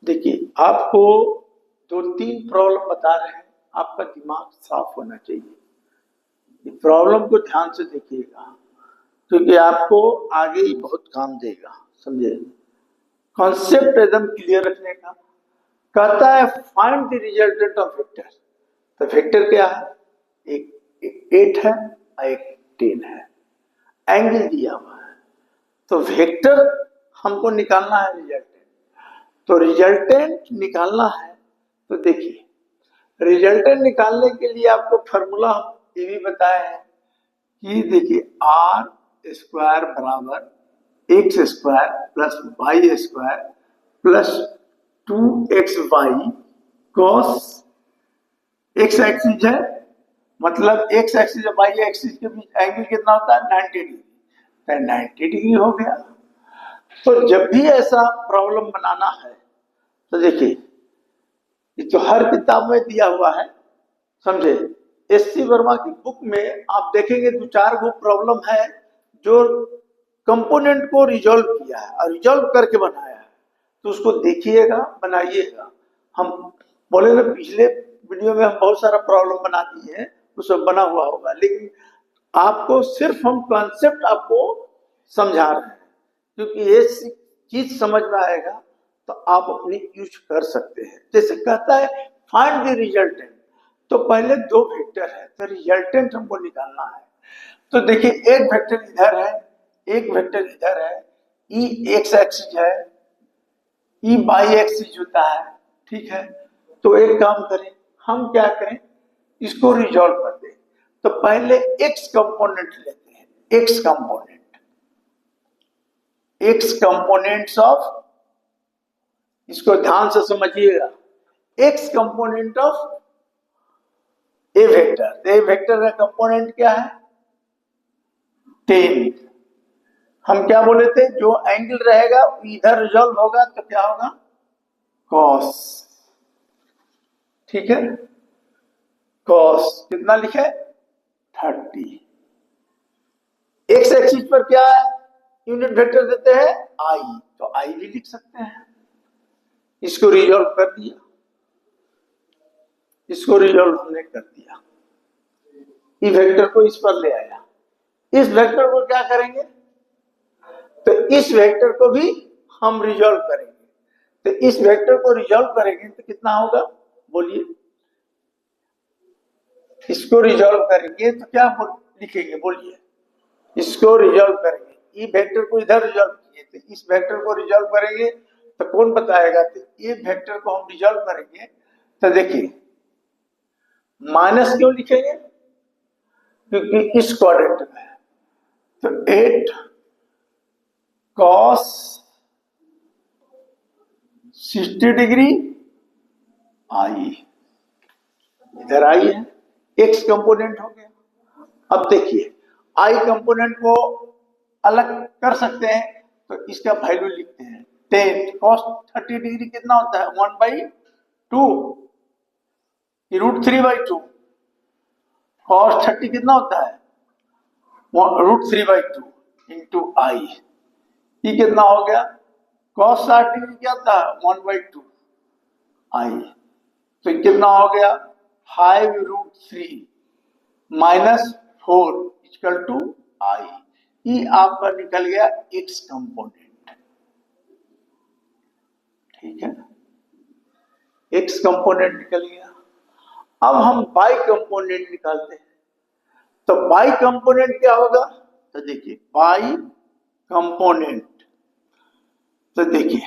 देखिए, आपको दो तीन प्रॉब्लम बता रहे हैं, आपका दिमाग साफ होना चाहिए। प्रॉब्लम को ध्यान से देखिएगा क्योंकि आपको आगे ही बहुत काम देगा। समझे? कॉन्सेप्ट एकदम क्लियर रखने का। कहता है find the resultant of vector. तो वेक्टर क्या है? एक 8 है और एक 10 है, एंगल दिया हुआ है। तो वेक्टर हमको निकालना है रिजल्टेंट। तो रिजल्टेंट निकालना है तो देखिए, रिजल्टेंट निकालने के लिए आपको फॉर्मूला हम ये भी बताए हैं कि देखिए आर स्क्वायर बराबर x square plus y square plus 2xy cos x axis है, मतलब एक्स एक्सिस और वाई एक्सिस के बीच एंगल कितना होता है? 90 डिग्री। तो 90 डिग्री हो गया। तो जब भी ऐसा प्रॉब्लम बनाना है तो देखिए, ये तो हर किताब में दिया हुआ है। समझे? एससी वर्मा की बुक में आप देखेंगे दो चार गो प्रॉब्लम है जो कंपोनेंट को रिजॉल्व किया है और रिजॉल्व करके बनाया है। तो उसको देखिएगा, बनाइएगा। हम बोले ना पिछले वीडियो में हम बहुत सारा प्रॉब्लम बना दिए हैं, वो सब बना हुआ होगा, लेकिन आपको सिर्फ हम कॉन्सेप्ट आपको समझा रहे हैं क्योंकि ये चीज समझ में आएगा तो आप अपनी यूज कर सकते हैं। जैसे कहता है फाइंड द रिजल्टेंट, तो पहले दो वेक्टर है तो रिजल्टेंट हमको निकालना है। तो देखिए, एक वेक्टर इधर है, एक वेक्टर इधर है। ई एक्स एक्सिस है, ई वाई एक्सिस होता है। ठीक है, तो एक काम करें, हम क्या करें, इसको रिजॉल्व कर दें। तो पहले एक्स कंपोनेंट लेते हैं, एक्स कंपोनेंट्स ऑफ, इसको ध्यान से समझिएगा, x component of A vector. A vector का कंपोनेंट क्या है? 10। हम क्या बोले थे, जो एंगल रहेगा इधर रिजॉल्व होगा तो क्या होगा? कॉस। ठीक है, कॉस कितना लिखे? 30। एक्स एक्सिस पर क्या है? यूनिट वेक्टर देते हैं आई, तो आई भी लिख सकते हैं। इसको रिजॉल्व कर दिया, इसको रिजॉल्व हमने कर दिया। ई वेक्टर को इस पर ले आया, इस वेक्टर को क्या करेंगे? तो इस वेक्टर को भी हम रिजॉल्व करेंगे। तो इस वेक्टर को रिजॉल्व करेंगे तो कितना होगा? बोलिए, इसको रिजॉल्व करेंगे तो क्या लिखेंगे? बोलिए, इसको रिजॉल्व करेंगे। ई वेक्टर को इधर रिजॉल्व किए थे, इस वेक्टर को रिजॉल्व करेंगे तो कौन बताएगा? तो ये वेक्टर को हम रिजॉल्व करेंगे तो देखिए, माइनस क्यों लिखेंगे? क्योंकि इस क्वाड्रेंट में है। तो 8 cos 60 डिग्री आई, इधर आई है, एक्स कंपोनेंट हो गया। अब देखिए, आई कंपोनेंट को अलग कर सकते हैं तो इसका वैल्यू लिखते हैं 10 cos 30 डिग्री कितना होता है? 1/2 √3/2। cos 30 कितना होता है? √3/2 इंटू आई। ये कितना हो गया? cos 60 डिग्री क्या था? 1/2 आई। तो कितना हो गया? 5√3 -4 इक्वल टू आई। ये आपका निकल गया एक्स कंपोनेंट। ठीक है, एक्स कंपोनेंट निकल गया। अब हम वाई कंपोनेंट निकालते हैं। तो वाई कंपोनेंट क्या होगा? तो देखिए, वाई कंपोनेंट, तो देखिए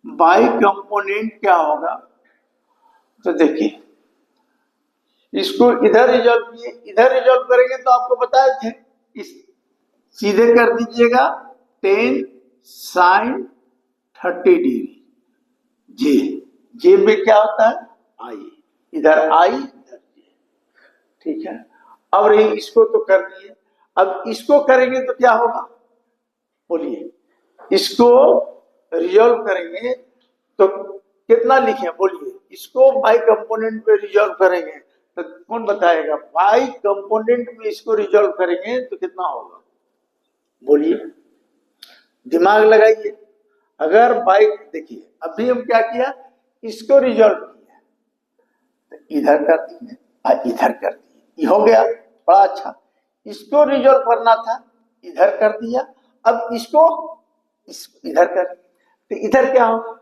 वाई कंपोनेंट क्या होगा? तो देखिए, इसको इधर रिजॉल्व किए, इधर रिजॉल्व करेंगे तो आपको बताए थे, इस सीधे कर दीजिएगा 10 sin 30 डिग्री। जे जे में क्या होता है? आई, इधर आई इधर जे। ठीक है, अब रही इसको तो कर दिए, अब इसको करेंगे तो क्या होगा? बोलिए, इसको रिजॉल्व करेंगे तो कितना लिखें? बोलिए, इसको वाई कंपोनेंट में रिजॉल्व करेंगे तो कौन बताएगा? वाई कंपोनेंट में इसको रिजॉल्व करेंगे तो कितना होगा? बोलिए, दिमाग लगाइए। अगर बाई, देखिए अभी हम क्या किया, इसको रिजॉल्व किया, तो इधर कर दिए और इधर कर दिए, ये हो गया बड़ा अच्छा। इसको रिजॉल्व करना था, इधर कर दिया, अब इसको इधर कर, तो इधर क्या होगा,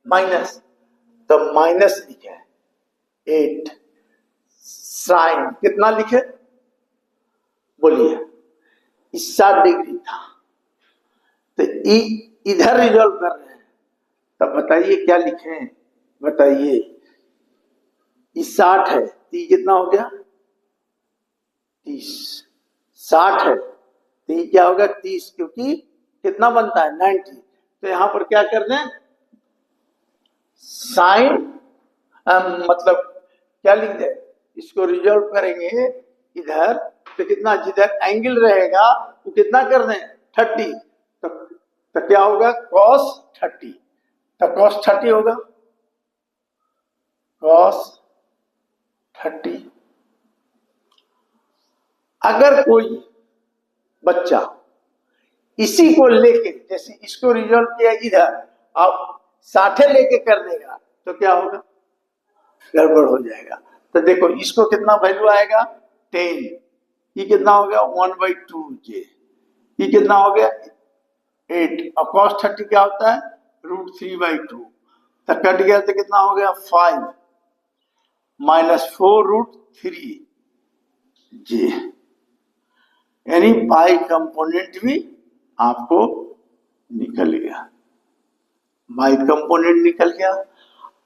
माइनस, तो माइनस लिखे 8 साइन कितना लिखे, बोलिए, 60 डिग्री था, तो इधर रिजॉल्व कर रहे हैं, तब बताइए क्या लिखें, बताइए, ये 60 है, तो ये कितना हो गया 30, 60 है तो ये क्या होगा 30, क्योंकि कितना बनता है 90, तो यहां पर क्या कर दें, साइन, मतलब क्या लिख दे, इसको रिजॉल्व करेंगे इधर, तो कितना, जिधर एंगल रहेगा वो कितना कर दें 30, तो क्या होगा cos 30, तो cos 30 होगा, cos 30। अगर कोई बच्चा इसी को लेके, जैसे इसको रिजॉल्व किया इधर, अब 60 लेके कर देगा तो क्या होगा, गड़बड़ हो जाएगा। तो देखो इसको कितना वैल्यू आएगा 10, ये कितना हो गया 1/2 जे, ये कितना हो गया 8, और cos 30 क्या होता है √3/2, तो कट गया तो कितना हो गया 5 -4√3 जे, यानी बाई कंपोनेंट भी आपको निकल गया, बाई कंपोनेंट निकल गया।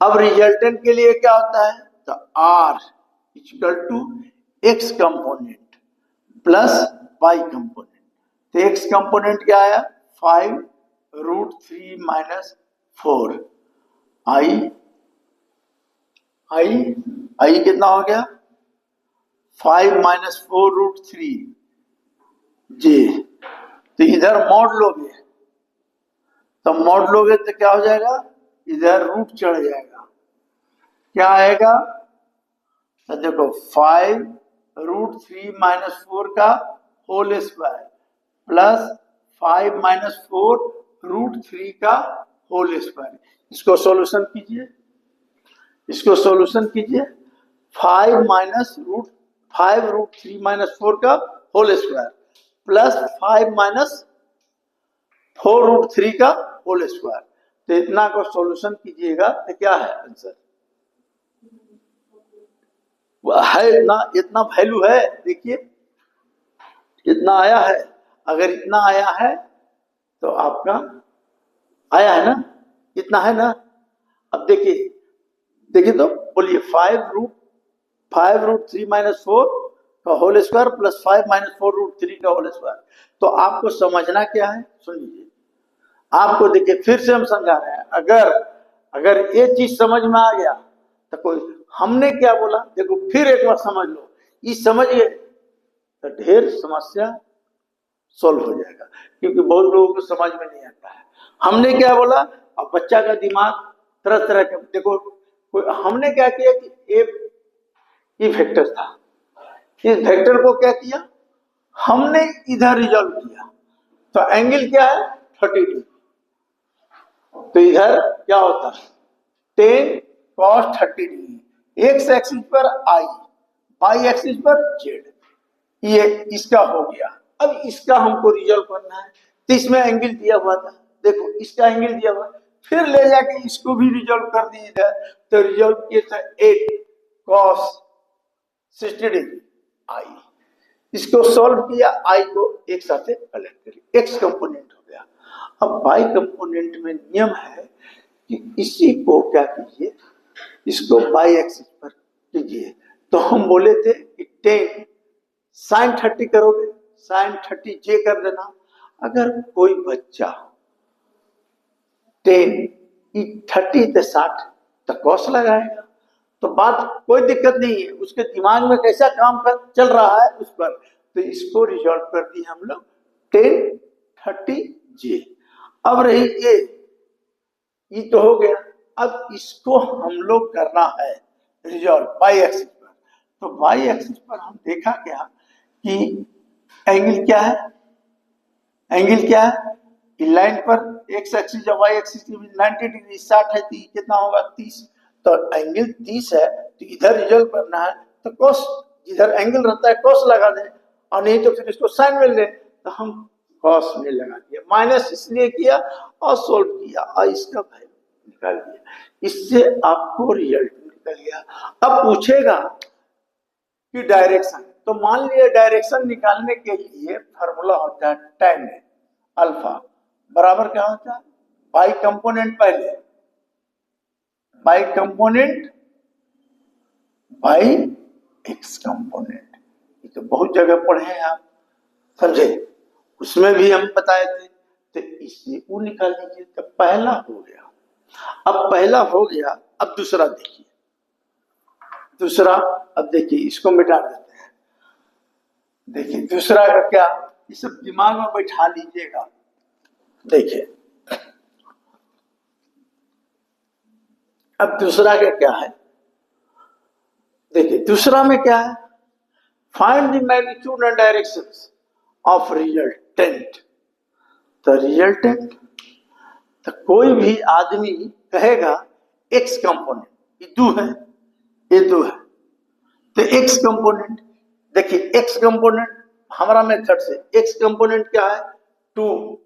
अब रिजल्टेंट के लिए क्या होता है, तो R = x component plus y component, तो x कंपोनेंट क्या आया 5√3 - 4, i कितना हो गया 5 - 4√3 जे, तो इधर मोड लोगे, तो मोड लोगे तो क्या हो जाएगा, इधर रूट चढ़ जाएगा, क्या आएगा, तो देखो 5√3 - 4 का होल स्क्वायर प्लस 5 - 4√3 का होल स्क्वायर, इसको सॉल्यूशन कीजिए, इसको सॉल्यूशन कीजिए, 5√3 - 4 का होल स्क्वायर प्लस 5 - 4√3 का होल स्क्वायर, तो इतना को सॉल्यूशन कीजिएगा तो क्या है आंसर, है इतना वैल्यू है, देखिए इतना आया है, अगर इतना आया है तो आपका आया है ना, इतना है ना। अब देखिए तो बोलिए 5√3 - 4 का होल स्क्वायर प्लस 5 - 4√3 का होल स्क्वायर, तो आपको समझना क्या है, सुन लीजिए, आपको देखिए फिर से हम समझा रहे हैं, अगर ये चीज समझ में आ गया तो कोई, हमने क्या बोला देखो फिर एक बार समझ लो, ये समझ गए तो ढेर समस्या सॉल्व हो जाएगा, क्योंकि बहुत लोगों को समझ में नहीं आता है। हमने क्या बोला, अब बच्चा का दिमाग तरह तरह के, देखो हमने क्या किया कि ये वेक्टर था, इस वेक्टर को क्या किया, हमने इधर रिजॉल्व किया, तो एंगल क्या है 30 डिग्री, तो इधर क्या होता है 10 cos 30 डिग्री, एक्स एक्सिस पर आई, वाई एक्सिस पर जेड, ये इसका हो गया। अब इसका हमको रिजॉल्व करना है, तो इसमें एंगल दिया हुआ था, देखो इसका एंगल दिया हुआ, फिर ले जाके इसको भी रिजॉल्व कर दिए इधर, तो रिजॉल्व किए थे 8 cos 60 डिग्री आई, इसको सॉल्व किया, आई को एक साथ अलग करिए, एक्स कंपोनेंट हो गया। अब वाई कंपोनेंट में नियम है कि इसी को क्या कीजिए, इसको वाई एक्सिस पर कीजिए, तो हम बोले थे कि 10 sin 30 करोगे, sin 30 जे कर देना। अगर कोई बच्चा 10 30 से 60 तो कॉस लगाएगा, तो बात कोई दिक्कत नहीं है, उसके दिमाग में कैसा काम चल रहा है उस पर, तो इसको रिजॉल्व कर दिए हम लोग 10 30 जे। अब रही ये तो हो गया, अब इसको हम लोग करना है रिजॉल्व वाई एक्सिस पर, तो वाई एक्सिस पर हम देखा क्या कि एंगल क्या है, एंगल क्या है लाइन पर एक्स एक्सिस या वाई एक्सिस 90 डिग्री 60 है, तो कितना होगा 30। तो एंगल 30 है, तो इधर रिजल्व करना है तो कॉस, जिधर एंगल रहता है कॉस लगा दें, और नहीं तो फिर इसको साइन में ले, तो हम कॉस में लगा दिया, माइनस इसलिए किया और सोल्व किया और इसका वैल्यू निकाल दिया। इससे आपको रिजल्ट निकल गया। अब पूछेगा कि डायरेक्शन, तो मान लिया डायरेक्शन निकालने के लिए फॉर्मूला होता है tan अल्फा बराबर क्या होता है, बाई कंपोनेंट, पहले by component by x component. ये तो बहुत जगह पढ़े हैं आप, समझे, उसमें भी हम बताए थे। तो इससे वो निकाल लीजिए, तो पहला हो गया। अब पहला हो गया, अब दूसरा देखिए, दूसरा, अब देखिए इसको मिटा देते हैं। देखिए दूसरा का क्या, ये सब दिमाग में बैठा लीजिएगा। देखिए अब दूसरा का क्या है, देखिए दूसरा में क्या है, find the magnitude and directions of resultant. तो रिजल्टेंट, तो कोई भी आदमी कहेगा एक्स कंपोनेंट, ये दो है, ये दो है, तो एक्स कंपोनेंट, देखिए एक्स कंपोनेंट हमारा मेथड से एक्स कंपोनेंट क्या है 2,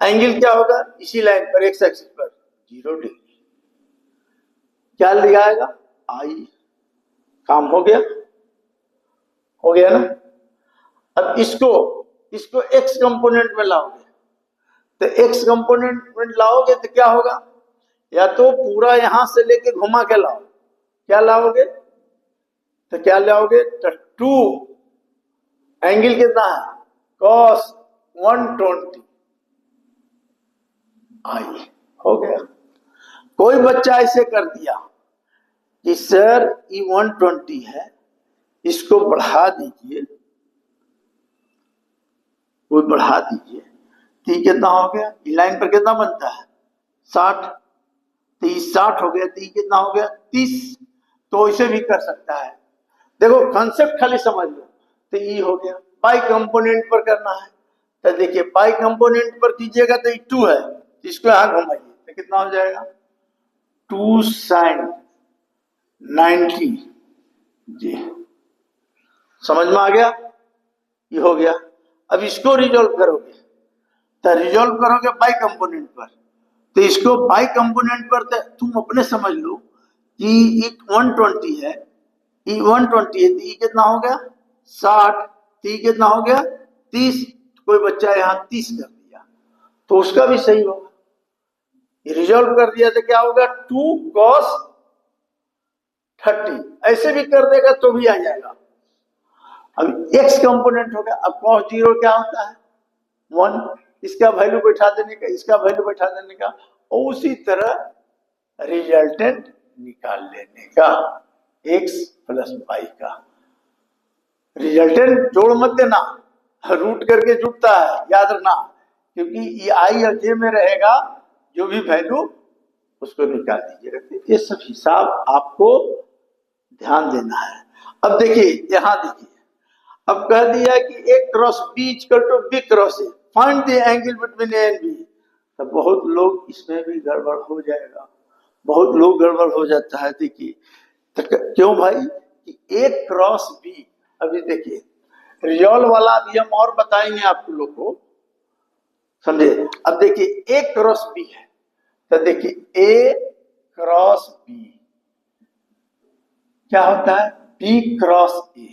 एंगल क्या होगा इसी लाइन पर एक्स एक्सिस पर 0 डिग्री, क्या लगाएगा आई, काम हो गया, हो गया ना। अब इसको एक्स कंपोनेंट में लाओगे, तो एक्स कंपोनेंट में लाओगे तो क्या होगा, या तो पूरा यहां से लेके घुमा के लाओ, क्या लाओगे, तो क्या लाओगे, तो 2 एंगल कितना है cos 120 आई, हो गया। कोई बच्चा ऐसे कर दिया कि सर ये 120 है, इसको बढ़ा दीजिए, वो बढ़ा दीजिए, तो कितना हो गया, लाइन पर कितना बनता है 60, तो ये 60 हो गया, तो कितना हो गया 30। तो इसे भी कर सकता है, देखो कॉन्सेप्ट खाली समझ लो। तो ये हो गया, पाई कंपोनेंट पर करना है, तो देखिए पाई कंपोनेंट पर कीजिएगा तो 2 है, तो इसको यहां घुमाइए, तो कितना हो जाएगा 2 sin 90 जी, समझ में आ गया, ये हो गया। अब इसको रिजॉल्व करोगे, तो रिजॉल्व करोगे बाई कंपोनेंट पर, तो इसको बाई कंपोनेंट पर तुम अपने समझ लो कि 120 है, ये 120 है, तो ये कितना हो गया 60, तो ये कितना हो गया 30, कोई बच्चा यहाँ 30 कर दिया, तो उसका भी सही होगा। ये रिजॉल्व कर दिया तो क्या होगा 2 cos 30, ऐसे भी कर देगा तो भी आ जाएगा। अब एक्स कंपोनेंट हो गया, अब cos 0 क्या होता है 1, इसका वैल्यू बैठा देने का, इसका वैल्यू बैठा देने का, और उसी तरह रिजल्टेंट निकाल लेने का x प्लस वाई का। रिजल्टेंट जोड़ मत देना, रूट करके जुड़ता है, याद रखना, क्योंकि ये आई और जे में रहेगा, जो भी वैल्यू उसको निकाल दीजिएगा। ये सब हिसाब आपको ध्यान देना है। अब देखिए यहां देखिए, अब कह दिया कि a cross b equal to b cross a, find the angle between a and b। तो बहुत लोग इसमें भी गड़बड़ हो जाएगा, बहुत लोग गड़बड़ हो जाता है। देखिए तो क्यों भाई कि a क्रॉस b, अभी देखिए रिजॉल्व वाला भी हम और बताएंगे आप लोग को, समझे। अब देखिए a क्रॉस b है, तो देखिए a क्रॉस b क्या होता है b क्रॉस a,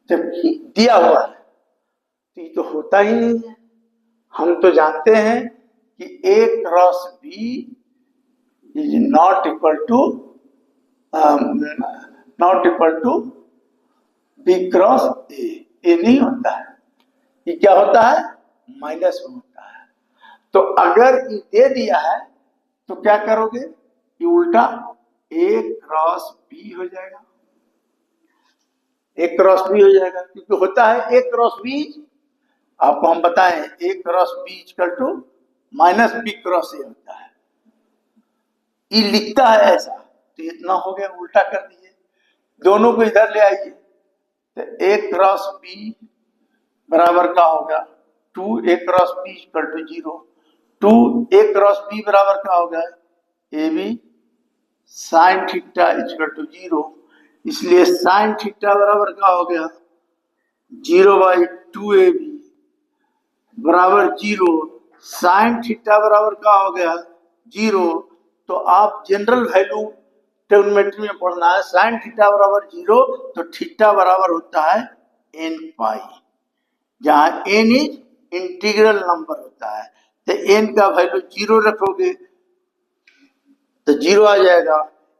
जबकि दिया हुआ है तो ये तो होता ही नहीं है। हम तो जानते हैं कि a cross b is not equal to b cross a, ये नहीं होता है, ये क्या होता है माइनस में होता है। तो अगर ये दे दिया है तो क्या करोगे, ये उल्टा a क्रॉस b हो जाएगा, a क्रॉस b हो जाएगा, क्योंकि होता है a क्रॉस b, आपको हम बताएं a cross b equal to minus b cross a होता है, ये लिखता है ऐसा, तो इतना हो गया, उल्टा कर दिए, दोनों को इधर ले आइए, तो a क्रॉस b बराबर का होगा 2a cross b equal to 0। 2a cross b बराबर क्या हो गया, a b sine theta equal to 0। इसलिए साइन थीटा बराबर क्या हो गया, 0/2ab बराबर 0। साइन थीटा बराबर क्या हो गया, 0। तो आप जनरल वैल्यू ट्रिग्नोमेट्री में पढ़ना है, साइन थीटा बराबर 0 तो थीटा बराबर होता है n पाई, जहां n इज इंटीग्रल नंबर होता है। तो n का वैल्यू 0 रखोगे तो 0 आ जाएगा,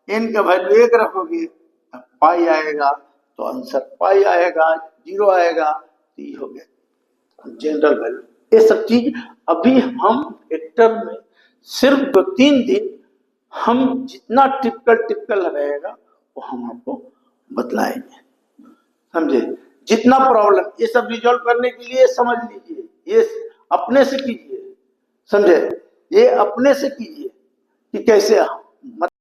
n का वैल्यू 1 रखोगे तो पाई आएगा, तो आंसर पाई आएगा, 0 आएगा। तो ये हो गया जनरल वैल्यू। ये सब चीज अभी हम वेक्टर में सिर्फ 2-3 दिन हम जितना टिपिकल रहेगा वो हम आपको बतलाएंगे, समझे। जितना प्रॉब्लम ये सब रिजॉल्व करने के लिए समझ लीजिए, ये अपने से कीजिए, समझे, ये अपने से कीजिए कि कैसे